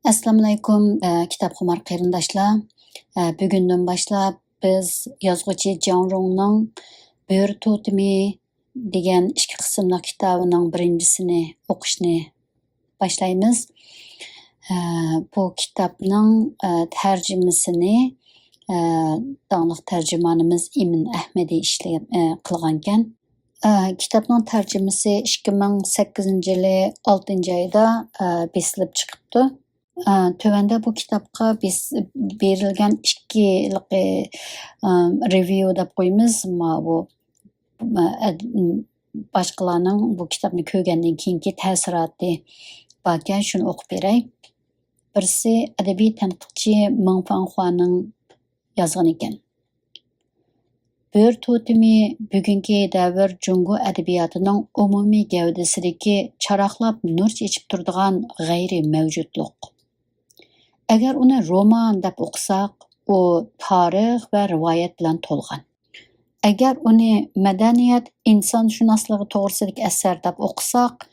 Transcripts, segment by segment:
Assalomu alaykum, kitobxo'mar qarindoshlar. Bugundan boshlab biz yozuvchi Jon Rongning Bo'ri totemi degan ikki qismli kitobining birinchisini o'qishni boshlaymiz. Bu kitobning tarjimasini dаңlıq tarjimonimiz Emin Ahmadi qilgan ekan. Kitobning tarjimasi 2008-yili 6-oyda besilib chiqibdi. Tövəndə bu kitabqa biz berilgan ikkilikı review deb qo'yamiz. Bu boshqalarning bu kitobni ko'rgandan keyingi ta'siroti bor ekan, shuni o'qib beray. Birisi adabiy tanqidchi Ming Fanxuaning yozgan ekan. Bo'ri totemi bugungi davr Jungo adabiyotining umumiy gavdasidagi charaqlab nur chechib turadigan g'ayri mavjudlik. Agar uni roman deb o'qisak, u tarix va rivoyat bilan to'lgan. Agar uni madaniyat, insonshunosligi to'g'risidagi asar deb o'qisak,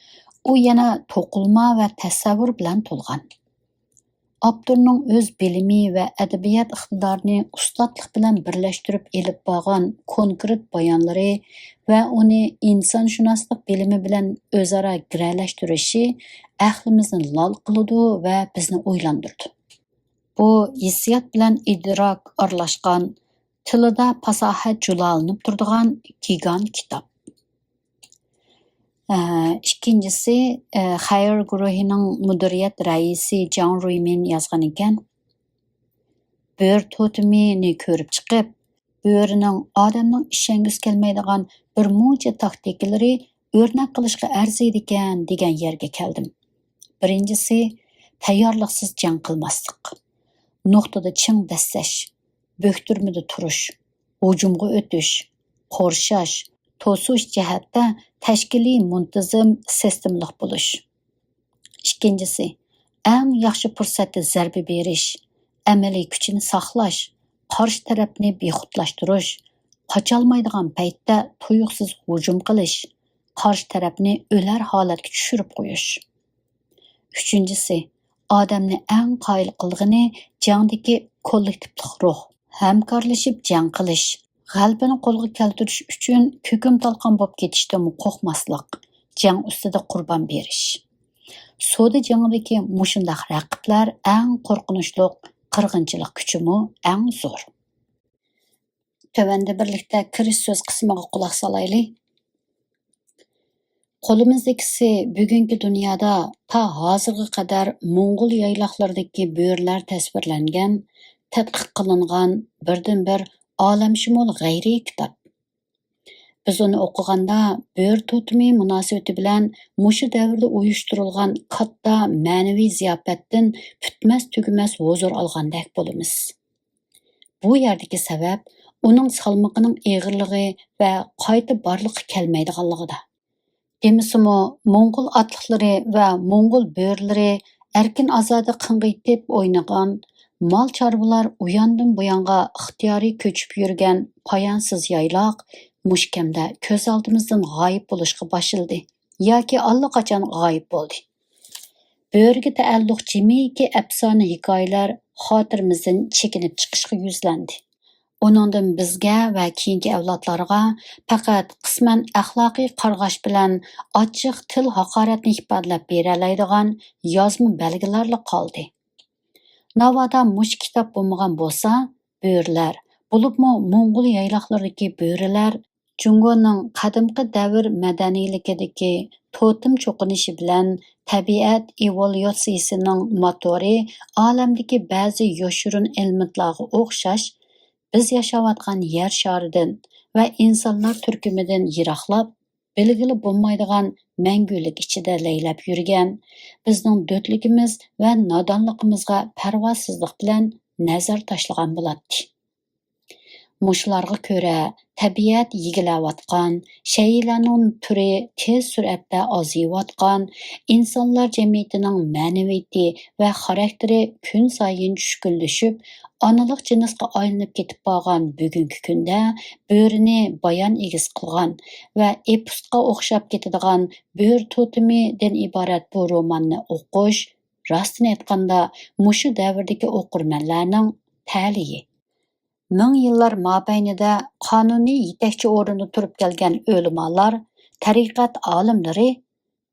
u yana to'qilma va tasavvur bilan to'lgan. Avtorning o'z bilimi va adabiyot iqtidorini ustadlik bilan birlashtirib elib borgan konkret bayonlari va uni insonshunoslik bilimi bilan o'zaro giralayshtirishi aqlimizni lol qiladi va bizni o'ylantirdi. Bu hissiyot bilan idrok aralashgan, tilida fasohat julalanib turadigan gigant kitob. İkincisi, Xayr guruhining mudiriyat raisi Jon Ruymin yozgan ekan. Bo'ri totemini ko'rib chiqib, bo'rining odamning ishongus kelmaydigan bir muncha taktikalari o'rnak qilishga arziydi ekan degan yerga keldim. Birinchisi, tayyorliksiz jang qilmaslik. Nuqtada ching dassash, bo'ktirmada turish, hujumga o'tish, qo'rshash, to'sish jihatda tashkiliy muntazam sistemlik bo'lish. Ikkinchisi, eng yaxshi fursatda zarba berish, amaliy kuchini saqlash, qarshi tarafni bexudlashtirish, qocholmaydigan paytda tuyuqsiz hujum qilish, qarshi tarafni o'lar holatga tushirib qo'yish. Uchinchisi, odamni eng qoyil qilg'ini jangdagi kollektivlik ruh, hamkorlashib jang qilish. G'albini qo'lga keltirish uchun ko'kim talqon bo'lib ketishdan qo'rqmaslik, jang ustida qurbon berish. Soda jangidagi mushundaq raqiblar eng qo'rqinchli, qirg'inchilik kuchimi eng zo'r. Tövəndə birlikdə kirish so'z qismiga quloq solaylik. Qo'limizdagisi bugungi dunyoda ta hozirga qadar Mo'ng'ul yayloqlaridagi bo'rilar tasvirlangan, tadqiq qilingan birdan-bir olamshumul g'ayriy kitob. Biz uni o'qiganda bo'ri totemi munosabati bilan mushu davrda uyushtirilgan katta ma'naviy ziyofatdan putmas tugumas huzur olgandek bo'lamiz. Bu yerdagi sabab uning salmoqining eg'irligi va qayta borliqqa kelmaydiganligida. Demisimi, Mo'ng'ul otliqlari va Mo'ng'ul bo'rilari erkin ozoda qing'iytib o'ynagan, mal chorvalar uyandan buyonga ixtiyoriy ko'chib yurgan poyansiz yayloq mushkamda ko'z oldimizdan g'oyib bo'lishga boshildi yoki allaqachon g'oyib bo'ldi. Bo'riga taalluq jimiki afsona hikoyalar xotirimizdan chekinib chiqishga yuzlandi. Uningdan bizga va keyingi avlodlarga faqat qisman axloqiy qarg'ash bilan ochiq til haqoratni ifodalab beralaydigan yozma belgilarla qoldi. Navoda mush kitob bo'lmagan bo'lsa, bo'rilar, bo'libmi Mo'ng'ul yayloqlaridagi bo'rilar Jungoning qadimgi davr madaniyligidagi totem cho'qinishi bilan tabiat evolyutsiyasining motori olamdagi ba'zi yoshirin elementlarga o'xshash biz yashayotgan yer sharidan va insonlar turkumidan yiroqlab, belgili bo'lmaydigan mangulik ichida laylab yurgan, bizning do'tligimiz va nodonligimizga parvosizlik bilan nazar tashlagan bo'ladi. Mushlarga ko'ra, tabiat yigilayotgan, shaylarning turi tez sur'atda ozayotgan, insonlar jamiyatining ma'naviyati va xarakteri kun sayin tushkunlashib, onalik jinsga aylanib ketib qolgan bugungi kunda bo'rini bayon egiz qilgan va epusga o'xshab ketadigan Bo'ri totemidan iborat bu romanni o'qish, rostini aytganda mushu davrdagi o'qirmanlarning ta'liyi. Ming yillar mobaynida qonuniy yetakchi o'rinda turib kelgan o'limalar, tariqat olimlari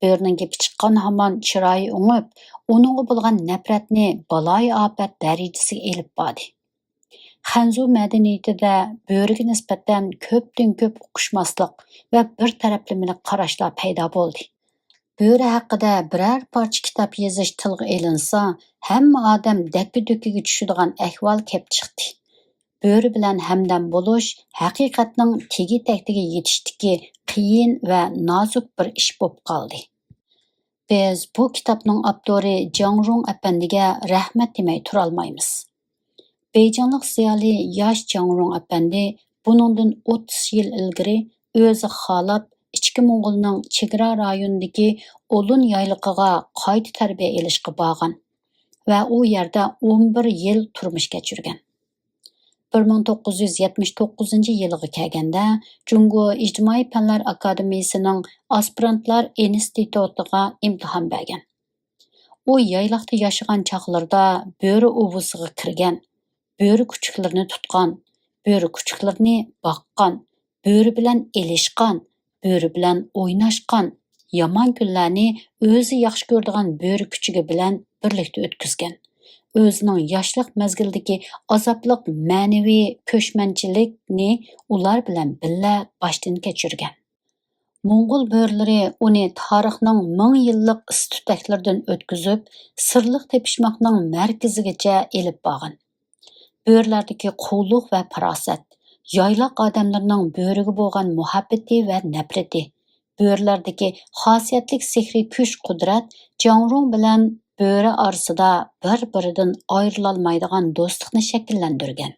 Börning gapi chiqqan hamon chiroyi o'ngib, uningga bo'lgan nafratni baloyi ofat darajasiga elib bordi. Xanzu madaniyatida börüge nisbatan ko'pdan ko'p uqishmaslik va bir taraflamalik qarashlar paydo bo'ldi. Börü haqida biror parcha kitob yozish tilga elinsa, hamma odam dakki-dukkiga tushadigan ahvol kelib chiqdi. Börü bilan hamdam bo'lish haqiqatning tegi-taktiga yetishdiki qiyin va nozik bir ish bo'lib qoldi. Biz bu kitobning avtori Jang Rong apandiga rahmat demay turolmaymiz. Beyjanlik ziyoli yosh Jang Rong apandi buningdan 30 yil ilgari o'zi xolab ichki Mo'ng'ulning chegara rayonidagi Olun yayliqiga qayta tarbiya olishga borgan va u yerda 11 yil turmush kechirgan. 1979-yilga kelganda Jungo İjtimoiy Fanlar Akademiyasining aspirantlar institutiga imtihon bergan. U yayloqda yashagan chaqlarda bo'ri uvusiga kirgan, bo'ri kuchuklarini tutgan, bo'ri kuchuklarini boqqan, bo'ri bilan elishgan, bo'ri bilan o'ynashgan, yomon kunlarni o'zi yaxshi ko'radigan bo'ri kuchugi bilan birlikda o'tkazgan. O'zining yoshlik mazgildagi azobliq ma'naviy ko'chmanchilikni ular bilan birga boshdan kechirgan. Mo'ng'ul bo'rilari uni tarixning 1000 yillik istutaklaridan o'tkazib, sirliq tepishmoqning markazigacha elib borgan. Bo'rilardagi quvliq va farosat, yayloq odamlarning bo'riga bo'lgan muhabbati va nafrati, bo'rilardagi xosiyatlik sehriy kuch-qudrat Jangrong bilan bo'ri orasida bir-biridan ayrilolmaydigan do'stlikni shakllantirgan.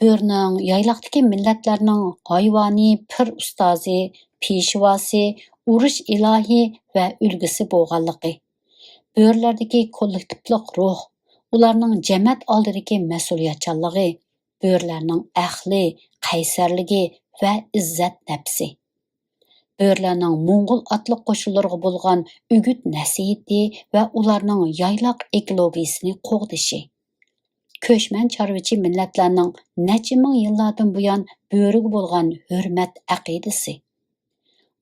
Bo'rining yayloqdagi millatlarning hayvoniy pir ustozi, peshvosi, urush ilohi va ulgisi bo'lganligi. Bo'rilardagi kollektivlik ruh, ularning jamiyat oldidagi mas'uliyatchanligi, bo'rilarning aqli, qaysarligi va izzat nafsi. Bo'rilarning Mo'ng'ul otliq qo'shinlariga bo'lgan ügüt nasihati va ularning yayloq ekologiyasini qo'g'dishi. Ko'chman chorvachi millatlarning necha ming yillardan buyon bo'riga bo'lgan hurmat aqidasi.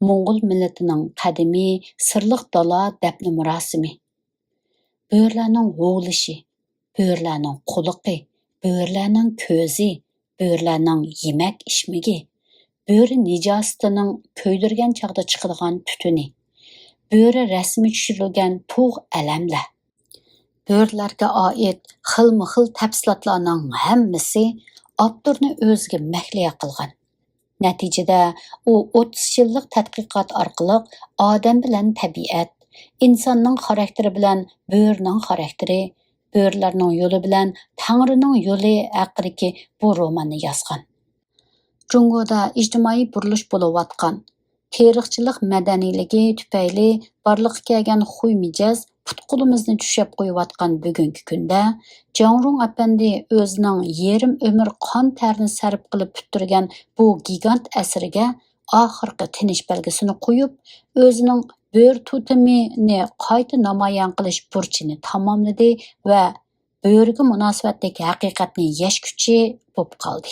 Mo'ng'ul millatining qadimiy sirliq dala dafni murosimi. Bo'rilarning g'ovlishi, bo'rilarning quliqi, bo'rilarning ko'zi, bo'rilarning yemak ishmigi, bo'ri nijosatining ko'ydirgan chaqda chiqadigan tutuni, bo'ri rasmi tushirilgan tug' alamlar. Bo'rilarga oid xilma-xil tafsilotlarning hammasi avtorni o'ziga mahliyo qilgan. Natijada u 30 yillik tadqiqot orqali odam bilan tabiat, insonning xarakteri bilan bo'rining xarakteri, bo'rilarning yo'li bilan Tangrining yo'li haqidagi bu romanni yozgan. Jungoda ijtimoiy burilish bo'layotgan, tarixchilik madaniyligi tufayli barliqqa kelgan xuy mijoz putqulimizni tushab qo'yayotgan bugungi kunda Jangrong apandi o'zining yerim umr qon tarni sarf qilib puturgan bu gigant asriga oxirgi tinish belgisini qo'yib, o'zining bo'ri tutumini qayta namoyon qilish burchini tamomladi va bo'riga munosabatdagi haqiqatni yashkuchi bo'lib qoldi.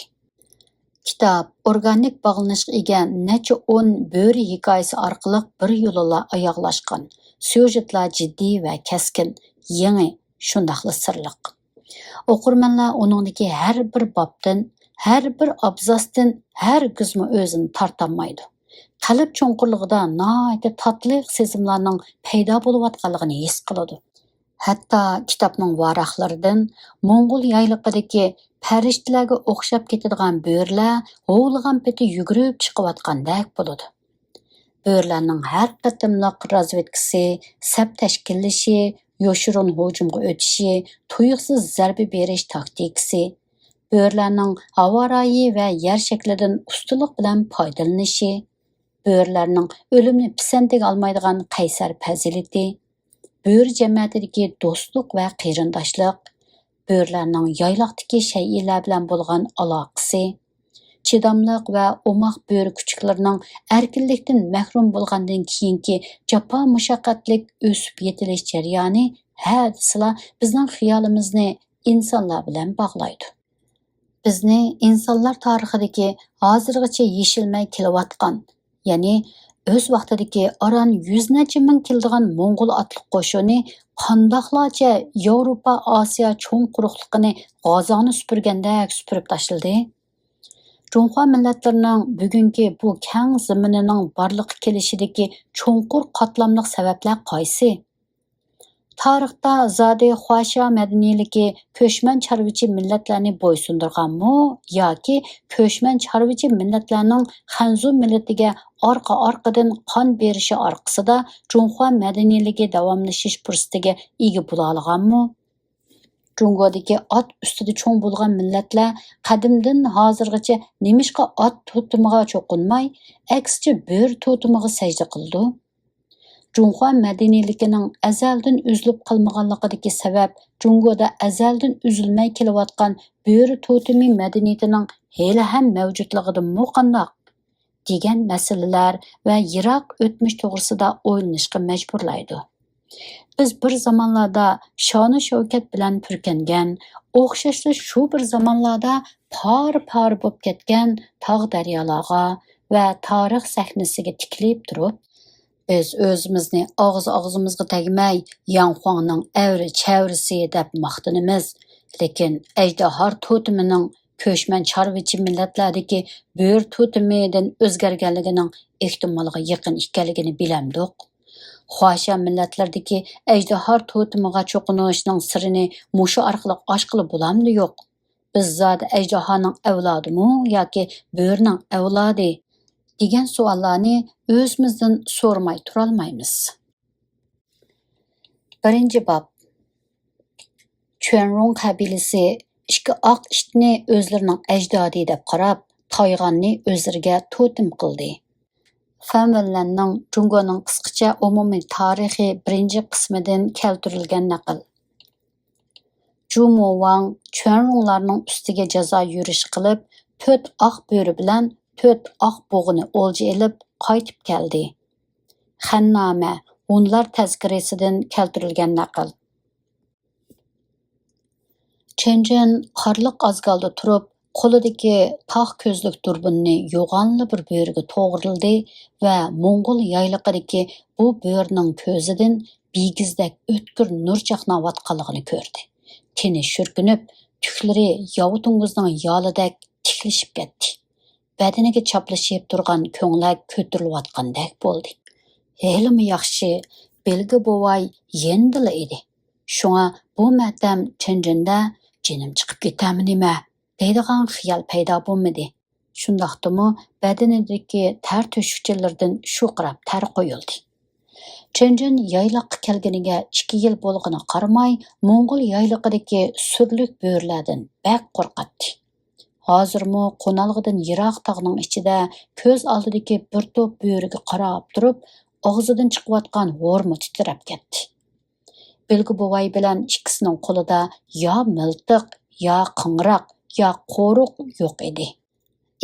Kitob organik bog'lanishga ega necha 10 bo'ri hikoyasi orqali bir yo'lala oyoqlashgan. Syujetlar jiddiy va keskin, yangi, shundaqli sirliq. O'qirmanlar uningdagi har bir bobdan, har bir abzasdan har gizmi o'zini tortolmaydi. Qalb cho'nqurligida nihoyatda tatli sezimlarning paydo bo'layotganligini his qiladi. Hatto kitobning varaqlaridan Mo'ng'ul yayliqidagi farishtalarga o'xshab ketadigan bo'rilar g'ovlagan peti yugurib chiqayotgandek bo'ladi. Bo'rilarning har qatimliq razvedkasi, sap tashkillashi, yoshirun hujumga o'tishi, tuyuqsiz zarba berish taktikasi, bo'rilarning havorayi va yer shaklidan ustulik bilan foydalanishi, bo'rilarning o'limni pisantiga olmaydigan qaysar fazilati, bo'ri jamiyatidagi do'stlik va qarindoshlik, bo'rilarning yayloqdagi shay'lar bilan bo'lgan aloqasi, chidamliq va o'moq bo'ri kuchuklarining erkinlikdan mahrum bo'lgandan keyingi jafo mushaqqatlik o'sib yetilish jarayoni hə desila bizning xiyolimizni insonlar bilan bog'laydi. Bizni insonlar tarixidagi hozirgacha yeshilmay kelayotgan, ya'ni o'z vaqtidagi aran 100 necha ming keladigan Mo'ng'ul otliq qo'shini qandoqlarcha Yevropa, Osiyo cho'ng quruqligini g'ozoni supurgandek supurib tashladi. Cunhua millatlarının bugünkü bu keng ziminining barliqqa kelishidagi cho'nqur qatlamliq sabablar qaysi? Tarixda zodi Huaxia madaniyaligi ko'chman chorvachi millatlarni bo'ysundirganmi yoki ko'chman chorvachi millatlarning Xanzu millatiga orqa-orqadan qon berishi orqasida Cunhua madaniyaligi davomlashish fursatiga ega bo'la olganmi? Jungodagi ot ustida cho'ng bo'lgan millatlar qadimdan hozirgacha nemishqa ot to'timiga cho'qinmay, aksicha bo'ri to'timiga sajda qildi. Cunhua madaniyaligining azaldan uzilib qolmaganligidagi sabab Jungoda azaldan uzilmay kelayotgan bo'ri to'timi madaniyatining hali ham mavjudligidanmi qandoq degan masalalar va yiroq o'tmish to'g'risida o'ylanishga majburlaydi. Biz bir zamonlarda shoni shavkat bilan purkangan, o'xshashli shu bir zamonlarda par bo'lib ketgan tog' daryolarga va tarix sahnasiga tikilib turib, biz o'zimizni og'zimizga tegmay Yanxuangning avri chavrisi deb maqtanamiz, lekin ajdahor totimining ko'chman chorvachi millatlardagi bo'ri totimidan o'zgarganligining ehtimolga yaqin ekanligini bilamdik. Huaxia millatlardagi ajdahor totimiga cho'qinishning sirini mushu orqali oshqili bo'lamdi yo'q? Biz zodi ajdahoning avlodimi yoki bo'rining avlodi degan savollarni o'zimizdan so'ramay turolmaymiz. Birinchi bob. Chuanrong qabilasi ikki oq itni o'zlarining ajdodi deb qarab, Toyg'onni o'zlariga totem qildi. Fanvenlanning Jungoning qisqacha umumiy tarixi birinchi qismidan keltirilgan naql. Zhumo Wang Chuanronglarning ustiga jazo yurish qilib, 4 oq bo'ri bilan 4 oq bo'g'ini o'lja elib qaytib keldi. Xannoma Hunlar tazkirasidan keltirilgan naql. Chenjen qorliq azgalda turib, qo'lidagi tog' ko'zlik turbinni yo'g'onli bir bo'riga to'g'rildi va Mo'ng'ul yayliqidagi bu bo'rining ko'zidan bigizdek o'tkir nur chaqnayotganligini ko'rdi. Teni shurkinib, tuklari yovutungizning yolidek tiklishib ketdi. Badaniga chaplashib turgan ko'nglak ko'tarilayotgandek bo'ldi. Helimi yaxshi, belgi bovay yendili edi. Shunga bu matam Chenjenda jinim chiqib ketammi nima deydigan xiyol paydo bo'lmadi. Shundaqdimi badanidagi tar to'shukchalardan shu qarab tar qo'yildi. Chenjen yayloqqa kelganiga 2 yil bo'lg'ini qaramay, Mo'ng'ul yayliqidagi surlik bo'rilardan bak qo'rqatdi. Hozirmi qo'nalg'idan yiroq tog'ning ichida ko'z oldidagi bir to'p bo'riga qarab turib, og'zidan chiqayotgan horma titrab ketdi. Bilgi bovay bilan ikkisining qo'lida yo miltiq, yo qing'roq, yo qo'ruq yo'q edi.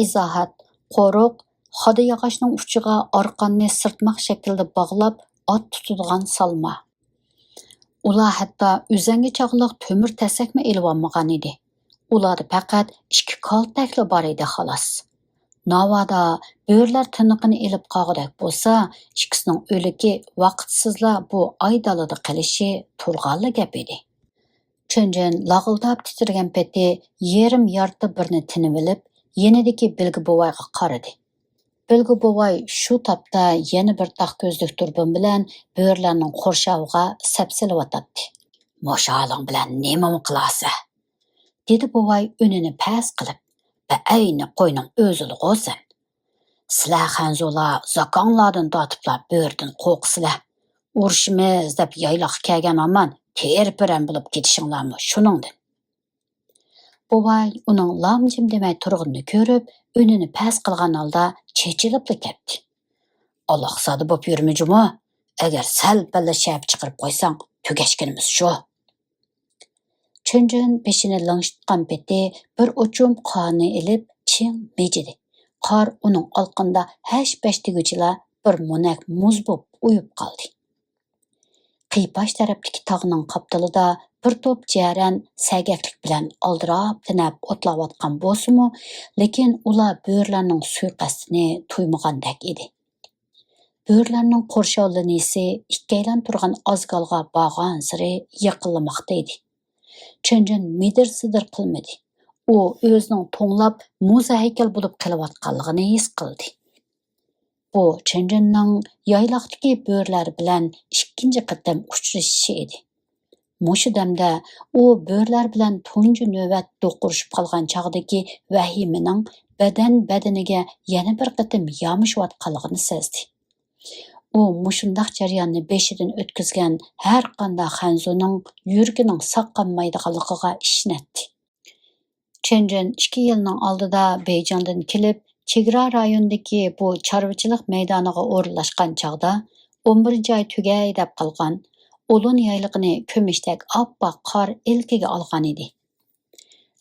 Izohat: qo'ruq xoda yog'ochning uchiga orqonni sirtmoq shaklda bog'lab ot tutadigan salma. Ular hatto uzangi chog'liq to'mir tasakma elib olmagan edi. Ularda faqat 2 kaltakli bor edi xolos. Navada bo'rilar tiniqini elib qog'dak bo'lsa, ikkisining o'ligi vaqtsizla bu aydalida qilishi turg'anli gap edi. Chenjen lag'ildab titragan peti yerim yarti birni tinib olib, yenidagi Bilgi bovayga qaradi. Bilgi bovay shu topda yana bir tog' ko'zlik turbin bilan bo'rilarning qo'rshoviga sapsilayotdi. "Moshaling bilan nima qilasa?" dedi bovay o'nini past qilib. "Ayni qo'yning o'zili qo'ysin. Sizlar Xanzular zakonglardan tortiblar bo'ridan qo'rqsizlar. Urushimiz deb yayloqqa kelgan aman terpiran bo'lib ketishinglarmi shuningdan." Bovay uning lamjim demay turg'inini ko'rib, o'nini past qilgan holda chechilib ketdi. "Alloh sodi bo'p yurmijimi? Agar sal palla shab chiqarib qo'ysang, tugashkinimiz shu." Chenjen beshini langshitgan peti bir uchum qonni ilib ching mejidi. Qor uning olqinda hash-bash deguchilar bir mo'nak muz bo'p uyib qoldi. Qiypash tarafdagi tog'ning qaptilida bir to'p jaran sagaklik bilan aldirab tinab o'tlayotgan bo'lsa-mu, lekin ular bo'rilarning suiqasdini tuymagandek edi. Bo'rilarning qo'rshovlanisi ikkaylan turgan ozgolga borgan siri yaqinlamoqda edi. Chunjin midir-sidir qilmadi. U o'zining to'nglab muza haykal bo'lib qilayotganligini his qildi. Bu Chunjinning yayloqdagi bo'rilar bilan ikkinchi qatam uchrashishi edi. Mushu damda u bo'rilar bilan tunji navbat do'qurishib qolgan chog'dagi vahimaning badaniga yana bir qatam yomishayotganligini sezdi. U mushundaq jarayonni beshidan o'tkazgan har qanday Xanzuning yuragining saqlanmaydiganligiga ishonadi. Chunjin 2 yilning oldida Beyjingdan kelib, chegara rayonidagi bu chorvachilik maydoniga o'rnashgan chog'da 11-oy tugay deb qolgan Ulun yaylig'ini ko'mishdak oppoq qor ilkiga olgan edi.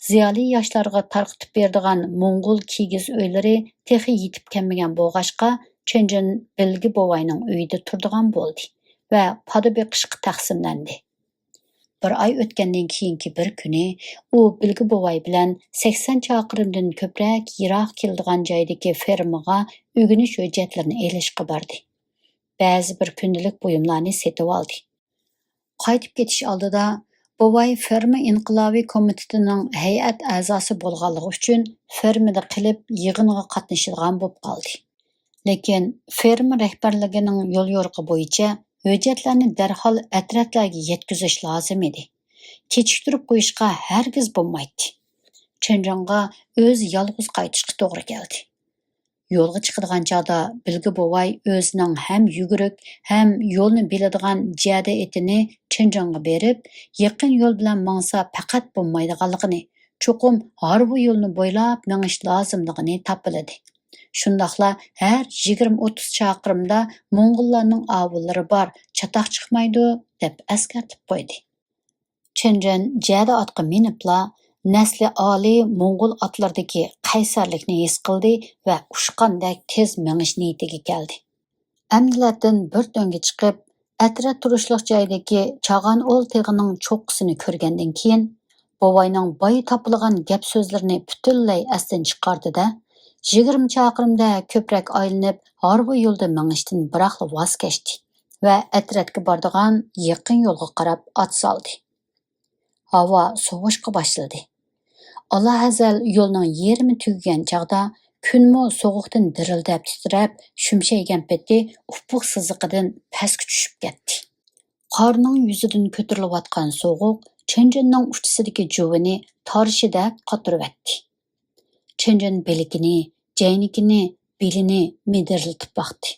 Ziyoli yoshlarga tarqitib berdigan Mo'ng'ul kigiz uylari texi yetib kelmagan bo'lg'ashqa, Chunjin Bilgi bovayning uyida turadigan bo'ldi va poda beqishga taqsimlandi. Bir oy o'tgandan keyingi bir kuni u Bilgi bovay bilan 80 chaqirimdan ko'proq yiroq keladigan joydagi fermaga o'g'inish hujjatlarini elishga bordi. Ba'zi bir kundalik buyumlarni setib oldi. Qaytib ketish oldida bovay ferma inqilobiy komitetining hay'at a'zosi bo'lganligi uchun fermada qilib yig'inga qatnashadigan bo'lib qoldi. Lekin ferma rahbarligining yo'l yo'riqi bo'yicha hujjatlarni darhol atroflarga yetkazish lozim edi. Kechiktirib qo'yishga hargiz bo'lmaydi. Chunjinga o'zi yolg'iz qaytishga to'g'ri keldi. Yo'lga chiqadigan chog'da Bilgi bovay o'zining ham yuguruk, ham yo'lni biladigan jada etini Chunjinga berib, yaqin yo'l bilan mangsa faqat bo'lmaydiganligini, cho'qim harbu yo'lni bo'ylab mengish lozimligini topiladi. Shundaqla har 20-30 chaqirimda Mo'ng'ullarning ovullari bor, chatoq chiqmaydi deb eskartib qo'ydi. Chunjin jada otga minibla nasli oliy Mo'ng'ul otlardagi qaysarlikni his qildi va ushqandek tez mingish niyatiga keldi. Amdilardan bir to'nga chiqib, atrof turishliq joydagi Chag'on o'l teg'ining cho'qqisini ko'rgandan keyin bovayning boy topilgan gap so'zlarini butunlay asdan chiqardi-da, 20 chaqirimda ko'proq aylanib, harbu yo'lda mingishdan biroqla voz kechdi va atrofga boradigan yaqin yo'lga qarab ot soldi. Havo sovishga boshladi. Allohazal yo'lning yarmi tugagan chog'da kunmo sovuqdan dirildab titrab, shumshaygan peti ufuq siziqidan pastga tushib ketdi. Qorning yuzidan ko'tarilayotgan sovuq Chunjinning uchisidagi juvini torishida qotiribdi. Chunjin beligini, jaynikini, belini midirlatib baqdi.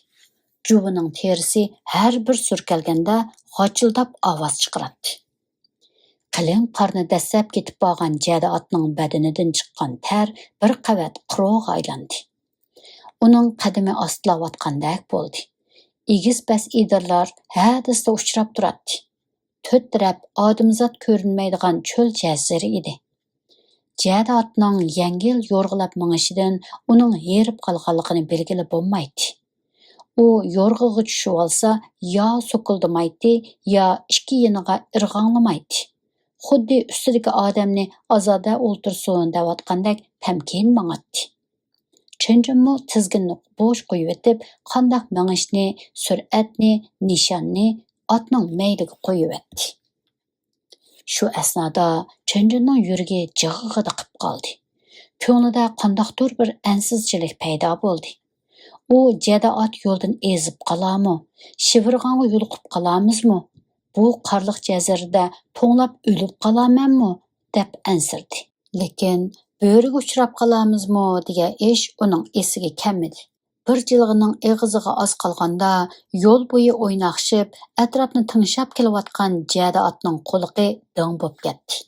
Juvining terisi har bir surkalganda g'ochildab ovoz chiqaradi. Qalin qorni dastlab ketib bo'lgan jada otning badanidan chiqqan ter bir qavat quruq aylandi. Uning qadami ostilayotgandek bo'ldi. Egiz bas edirlar hadisda uchrab turadi. To'rt taraf odamzod ko'rinmaydigan cho'l jaziri edi. Jada otning yengil yo'rg'ilab mingishidan uning yerib qolganligini belgilab bo'lmaydi. U yo'rg'iga tushib olsa, yo so'kildimaydi, yo ikki yeniga irg'anglamaydi. Xuddi ustidagi odamni azoda o'ltirsin deyotgandek tamkin mangadi. Chunjinmi tizginni bo'sh qo'yib etib, qandoq mingishni, sur'atni, nishonni otning mayliga qo'yib etdi. Shu asnoda Chunjinning yuragi jig'ig'ida qilib qoldi. Ko'nglida qandoqdir bir ansizchilik paydo bo'ldi. U jada ot yo'ldan ezib qolarmi, shivirg'onga yo'liqib qolamizmi? Bu qorliq jazirda to'nglab o'lib qolamanmi deb ansirdi. Lekin bo'riga uchrab qolamizmi degan ish uning esiga kelmadi. Bir jilg'ining eg'iziga oz qolganda yo'l bo'yi o'ynaqshib, atrofni tinglab kelayotgan jada otning qo'liqi ding bo'lib ketdi.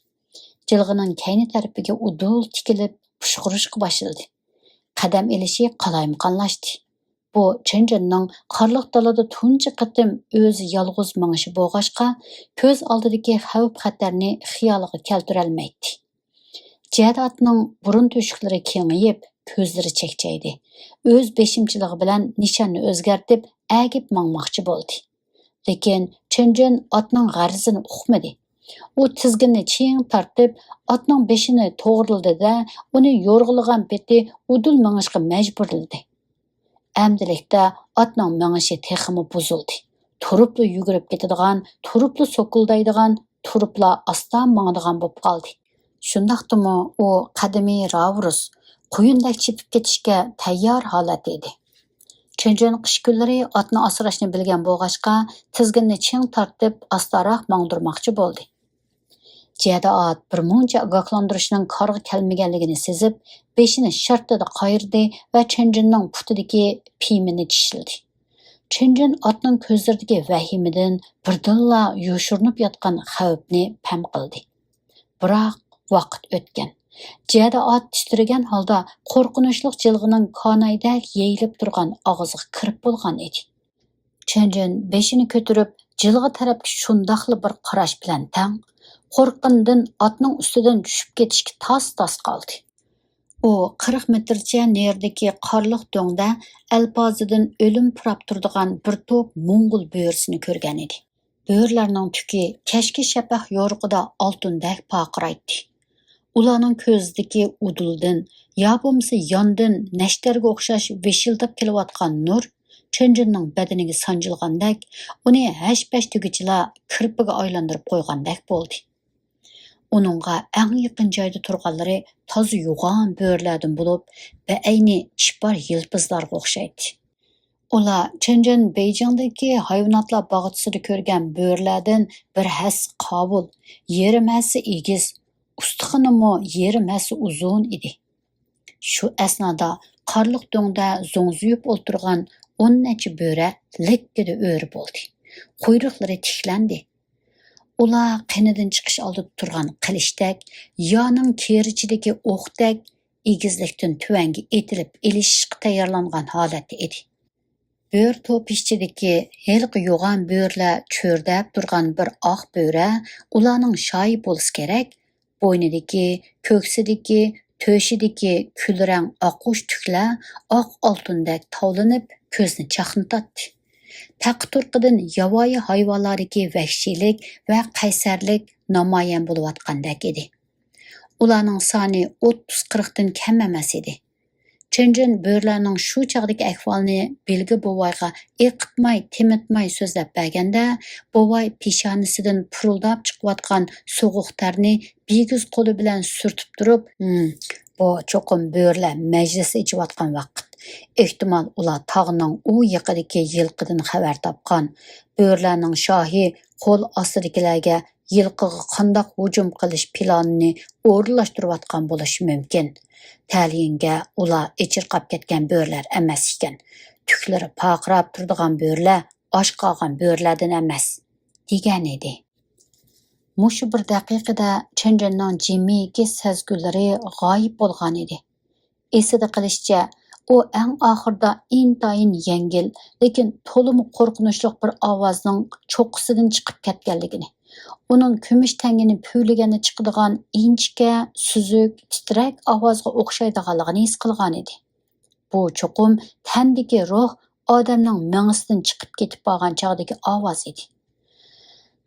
Jilg'ining kayni tarafiga udul tikilib pushqurishga boshladi. Qadam elishi qalaymaqonlashdi. Bu Chunjinning qorliq dalada tunji qatim o'zi yolg'iz mingishi bo'lg'ashqa, ko'z oldidagi xavf-xatarni xiyoliga keltirolmaydi. Jada otning burun to'shiqlari kengayib, ko'zlari chekchaydi. O'z beshimchiligi bilan nishonni o'zgartib, agib mangmoqchi bo'ldi. Lekin Chunjun otning g'arazini uqmadi. U tizginni ching tortib, otning beshini to'g'rildi-da, uni yo'rg'ilagan peti udul mangishga majburladi. Әмділікті атның маңышы текімі бұзылды. Тұрыплы югіріп кетідіған, тұрыплы сокылдайдыған, тұрыпла астан маңдыған боп қалды. Шындақтымы о қадimi Раврус құйындак чепіп кетішке тәйяр халат еді. Чөнжөн қыш күллері атны асырашны білген болғашқа тізгінні чың тартып астарақ маңдырмақчы болды. Cədə at bir munca agahlandırışının qarğı gəlməgənligini sezib, beşini şartlıda qayırdı və Çöncünün putidiki piyimini çişildi. Çöncün atның közlərdəki vəhimidən birdilla yoşurnub yatqan xəvfni pəm qıldı. Biroq vaqt ötgan. Cədə at titrəgən halda qorqunuşluq jilğinin kanaydak yeyilib turgan ağzıga kirib bolğan edi. Çöncün beşini kötürüb jilğa tərəfki şundaqlı bir qaraş bilan təng qo'rqqanidan otning ustidan tushib ketishga tas qoldi. U 40 metrcha nerdagi qorliq do'ngda alpozidan o'lim purab turadigan bir to'p mo'ng'ul bo'risini ko'rgan edi. Bo'rlarning tuki kashki shapaq yo'rug'ida oltindak paqiraydi. Ularning ko'zidagi uduldan yo bo'lmasa yondan nashtarga o'xshash veshildab kelayotgan nur Chönjünning badaniga sanjilgandek, uni hash-pash tugichilar kirpiga aylantirib qo'ygandek bo'ldi. Onunğa ən yaxın joyda turganlari toza yo'g'on bo'rlardan bo'lib, ba'ayni chipar yilpizlarga o'xshaydi. Ular Chönjün Beijingdagi hayvonotlar bog'chisida ko'rgan bo'rlardan bir has qobul, yerim hasi egiz, ustixonimi yerim hasi uzun edi. Shu asnoda qorliq do'ngda zo'ngzuyib o'ltirgan 10 necha bo'ra likkida o'ri bo'ldi. Quyruqlari tiklandi. Ular qinidan chiqish oldida turgan qilishdak, yoning kerichidagi o'qdak egizlikdan tuvanga etilib ilishishga tayyorlangan holatda edi. Bo'r to'pishchidagi helqi yo'g'on bo'rlar cho'rdab turgan bir oq bo'ra ularning shoyi bo'lsa kerak, bo'ynidagi, ko'ksidagi, to'shidagi kulrang oqush tuklar oq oltindak tovlanib ko'zni chaqnatdi. Taqturqidan yavoyi hayvonlardagi vahshiylik va qaysarlik namoyon bo'layotgandek edi. Ularning soni 30-40 dan kam emas edi. Chönjün bo'rlarning shu chog'dagi ahvolini Belgi bovayga eqitmay, temitmay so'zlab berganda, bovay peshonasidan puruldab chiqayotgan so'g'uq tarni bigiz qo'li bilan surtib turib, bu cho'qim bo'rlar majlis ichayotgan vaqt. Ehtimal ular tog'ning u yaqidagi yilqidan xabar topgan. Bo'rlarning shohi qo'l ostidagilarga yilqiga qandoq hujum qilish planini o'rinlashtirayotgan bo'lishi mumkin. Taliyinga ular ichirqab ketgan bo'rlar emas ekan. Tuklari paqirab turadigan bo'rlar osh qolgan bo'rlardan emas, degan edi. Mushu bir daqiqada Chönjünning jimiki sezgulari g'oyib bo'lgan edi. Esida qilishicha, u eng oxirda intayin yengil, lekin to'liq qo'rqinchli bir ovozning cho'qqisidan chiqib ketganligini, uning kumush tangini puvligani chiqadigan inchika, suzuk, titrak ovozga o'xshaydiganligini his qilgan edi. Bu cho'qim tandagi ruh odamning mangisidan chiqib ketib qolgan chog'dagi ovoz edi.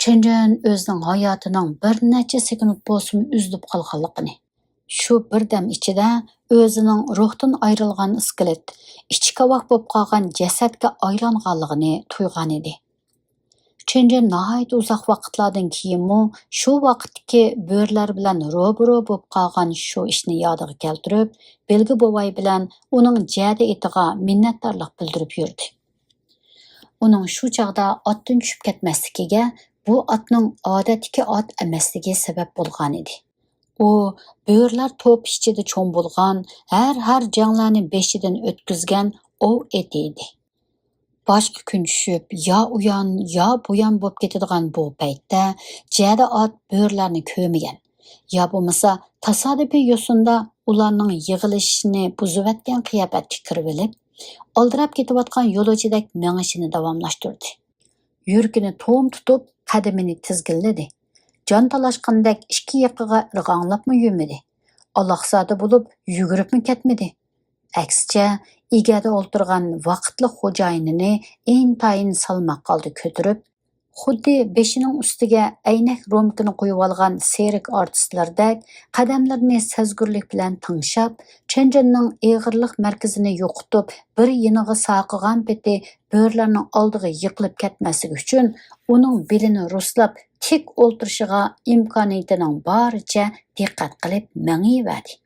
Chönjün o'zining hayotining bir necha sekund bo'lsin uzilib qolganligini, shu birdam ichida o'zining ruhdan ayrilgan iskelet, ichi kavoq bo'lib qolgan jasadga aylanganligini tuygan edi. Chönjün nihoyat uzoq vaqtlardan keyinmi shu vaqtdagi bo'rlar bilan ro'baro bo'lib qolgan shu ishni yodiga keltirib, Belgi bovay bilan uning jadi etiga minnatdorlik bildirib yurdi. Uning shu chog'da otdan tushib ketmasligiga bu otning odatdagi ot emasligi sabab bo'lgan edi. U bo'rlar to'p ichida cho'ng bo'lgan, har janglarni beshidan o'tkazgan ov eti edi. Boshqa kun tushib, yo u yon, yo bu yon bo'lib ketadigan bu paytda jada ot bo'rlarni ko'migan. Yo bo'lmasa tasodifiy yo'sinda ularning yig'ilishini buzivatgan qiyofatga kirib olib, oldirab ketayotgan yo'lovchidak mengishini davomlashtirdi. Yurkini to'm tutib, qadamini tizginladi. Jon talashqandek ikki yoqiga irg'anglabmi yurmadi. Allohzodi bo'lib yuguribmi ketmadi. Aksicha, egada o'ltirgan vaqtli xo'jayinini intayin salmoq qoldi ko'tirib, Xuddi beshining ustiga aynak romkini qo'yib olgan serik artistlardek qadamlarini sezgurlik bilan tingshab, Chenjenning eg'irlik markazini yo'qotib, bir yiniga saqıgan peti bo'rlarning oldiga yiqilib ketmasligi uchun uning belini ruslab tik o'ltirishiga imkoniyatining boricha diqqat qilib mengiyverdi.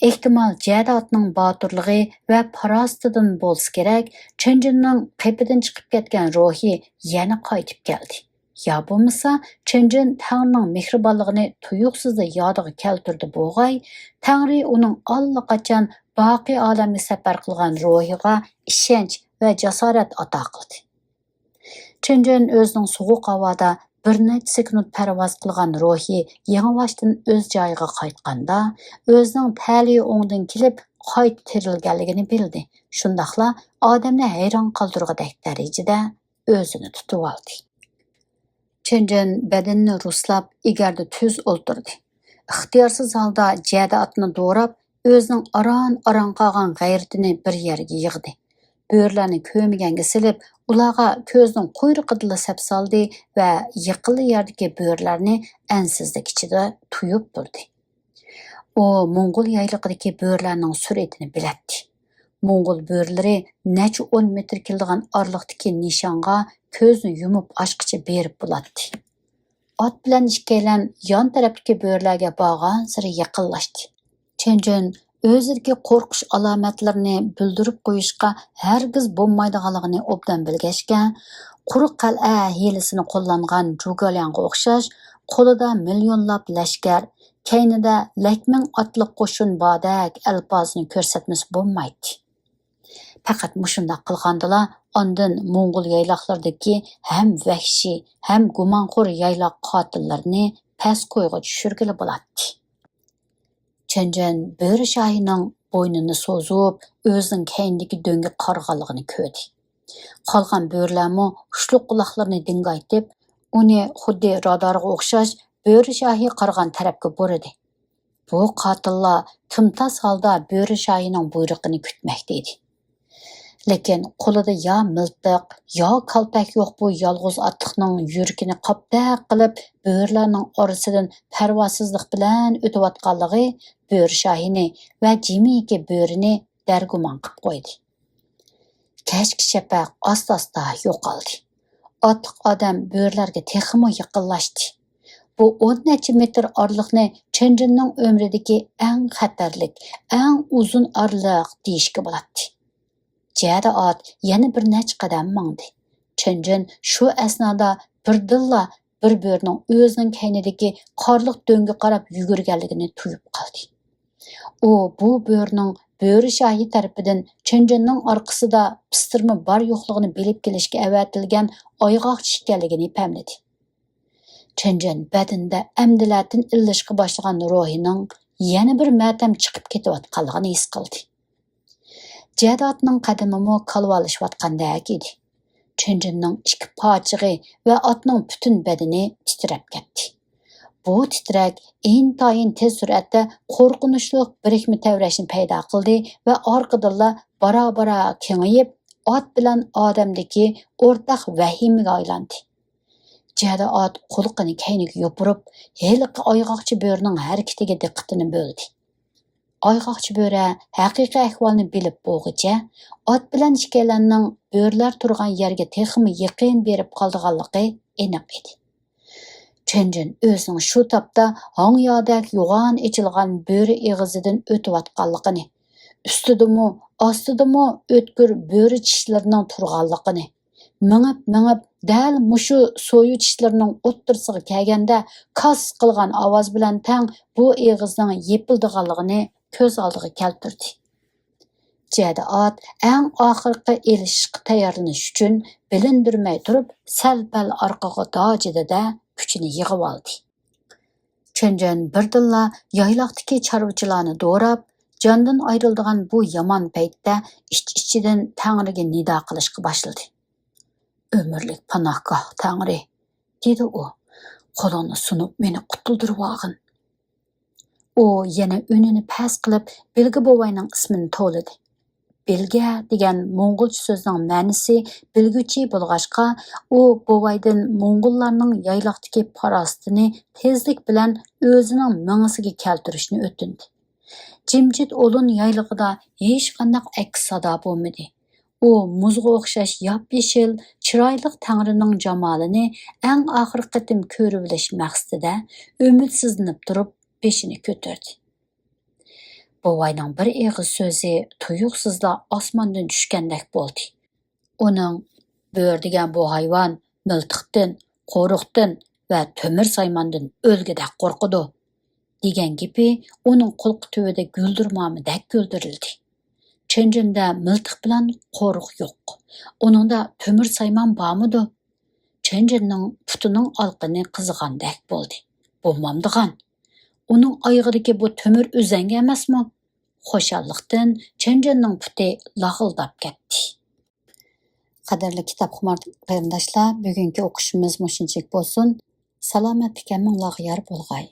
Ehtimal Jadotning botirligi va farosatidan bo'lsa kerak, Chenjenning qepidan chiqib ketgan ruhi yana qaytib keldi. Ya bo'lmasa, Chenjen Tangrining mehribonligini tuyuqsizda yodiga keltirdi bo'g'ay, Tangri uning allaqachon boqiy olamga safar qilgan ruhiga ishonch va jasorat ato qildi. Chenjen o'zining sovuq havoda bir necha sekund parvoz qilgan ruhi yangvoshdan o'z joyiga qaytganda, o'zining tali o'ngdan kelib qayta tirilganligini bildi. Shundaqla odamni hayron qoldirgudek darajada o'zini tutib oldi. Chenjen badanini ruslab egarda tuz o'ltirdi. Ixtiyorsiz holda Jadotni do'rab, o'zining aron qolgan g'ayratini bir yerga yig'di. Bo'rlarni ko'miganga silib, ularga ko'zning quyruqidila sap soldi va yiqili yerdagi bo'rlarni ansizlik ichida tuyib turdi. U Mo'ng'ul yayliqidagi bo'rlarning suratini bilatdi. Mo'ng'ul bo'rlari necha 10 metr keladigan orliqdagi nishonga ko'zni yumib ochqicha berib bo'ladi. Ot bilan ikkalan yon tarafdagi bo'rlarga borgan sari yaqinlashdi. Chenjen o'zidagi qo'rqish alomatlarini bildirib qo'yishga hargiz bo'lmaydiganligini obdan bilgachga, quruq qal'a hiylasini qo'llangan Jugalyanga o'xshash, qo'lida millionlab lashkar, kaynida lakming otliq qo'shin bodak alpozini ko'rsatmasi bo'lmaydi. Faqat mushundoq qilgandila, ondan Mo'ng'ul yayloqlaridagi ham vahshiy, ham gumonxo'r yayloq qotillarini past qo'yga tushirgili bo'ladi. Chenjen bo'ri shohining bo'ynini so'zib, o'zining keyindagi do'nga qarg'anligini ko'rdi. Qolgan bo'rlarmi ushluq quloqlarini dingaytib, uni xuddi radarga o'xshash bo'ri shohi qarg'an tarafga burdi. Bu qotillar timtas holda bo'ri shohining buyrug'ini kutmoqda edi. Lekin qo'lida yo miltiq, yo kaltak yo'q bu yolg'iz otliqning yuragini qoptaq qilib, bo'rlarning orasidan parvosizlik bilan o'tayotganligi bo'ri shohini va jimiki bo'rini dargumon qilib qo'ydi. Kechki shafaq asta-asta yo'qoldi. Otliq odam bo'rlarga texmo yaqinlashdi. Bu 10 necha metr orliqni Chenjenning umridagi eng xatarlik, eng uzun orliq deyishga bo'ladi. Jadot yana bir necha qadam mangdi. Chenjen shu asnoda birdilla bir bo'rning o'zining kaynidagi qorliq do'nga qarab yugurganligini tuyib qoldi. U bu bo'rning bo'ri shohi tarafidan Chenjenning orqasida pistirma bor yo'qligini bilib kelishga avatilgan oyg'oq ekanligini pamladi. Chenjen badinda amdilatin illishga boshlagan ruhining yana bir matam chiqib ketayotganligini his qildi. Jadotning qadamimi kalvolishayotgandek edi. Chenjenning ikki pochig'i va otning butun badani titrab ketdi. Bu titrak intayin tez suratda qo'rqinchli birikma tavrashni paydo qildi va orqadan bora-bora kengayib, ot bilan odamdagi o'rtaq vahimaga aylandi. Jadot qo'lqini kayniga yopirib, heliqi oyg'oqchi bo'rining harakatiga diqqatini bo'ldi. Oyg'oqchi bo'ri haqiqiy ahvolni bilib bo'lg'icha, ot bilan ikkalanning bo'rlar turgan yerga texmi yaqin berib qoldiganligi aniq edi. Chenjen o'zining shu topda hongyodak yo'g'on ichilgan bo'ri eg'izidan o'tayotganligini, ustidimi, ostidimi o'tkir bo'ri tishlarining turganligini, mingib dal mushu so'yu tishlarining o'ttirsiga kelganda kas qilgan ovoz bilan tang bu eg'izning yepildiganligini ko'z oldiga keltirdi. Jadot eng oxirgi elishishga tayyorlanish uchun bilindirmay turib, sal-pal orqaga dojidida kuchini yig'ib oldi. Chenjen birdilla yayloqdagi chorvachilarni do'rab, jondan ayrildigan bu yomon paytda ich-ichidan Tangriga nido qilishga boshladi. Ömürlük panohgoh Tangri, dedi u, qo'lini sunib meni qutuldirib olgin. U yana unini past qilib, Bilgi bovayning ismini to'ladi. Bilge degan Moңғолcha so'zning ma'nosi bilgüchi bo'lg'achqa, u bovaydan Moңғollarning yayloqdagi farosatini tezlik bilan o'zining mingisiga keltirishni o'tindi. Jimjit o'lun yaylig'ida hech qanday aks sado bo'lmadi. U muzga o'xshash yop-yeshil, chiroyli Tangrining jamolini eng oxirgi qatim ko'rib bilish maqsadida umidsizlanib turib, beshini ko'tardi. Bovayning bir eg'iz so'zi tuyuqsizla osmondan tushgandek bo'ldi. Uning bo'ri degan bu hayvon miltiqdan, qo'riqdan va to'mir saymondan o'lgidek qo'rqidi degan gapi uning qulqi tuvida guldirmomidek guldirildi. Chenjinda miltiq bilan qo'riq yo'q. Uningda to'mir saymon bormidi? Chenjinning putining olqini qizig'andek bo'ldi. Bo'lmamdigan. Uning oyog'idagi bu to'mir uzangi emasmi? Xo'shalliqdan Chenjinning puti lag'ildab ketdi. Qadrli kitobxo'r qarindoshlar, bugungi o'qishimiz mushunchalik bo'lsin. Salomatlik hammalarga yor bo'lg'ay.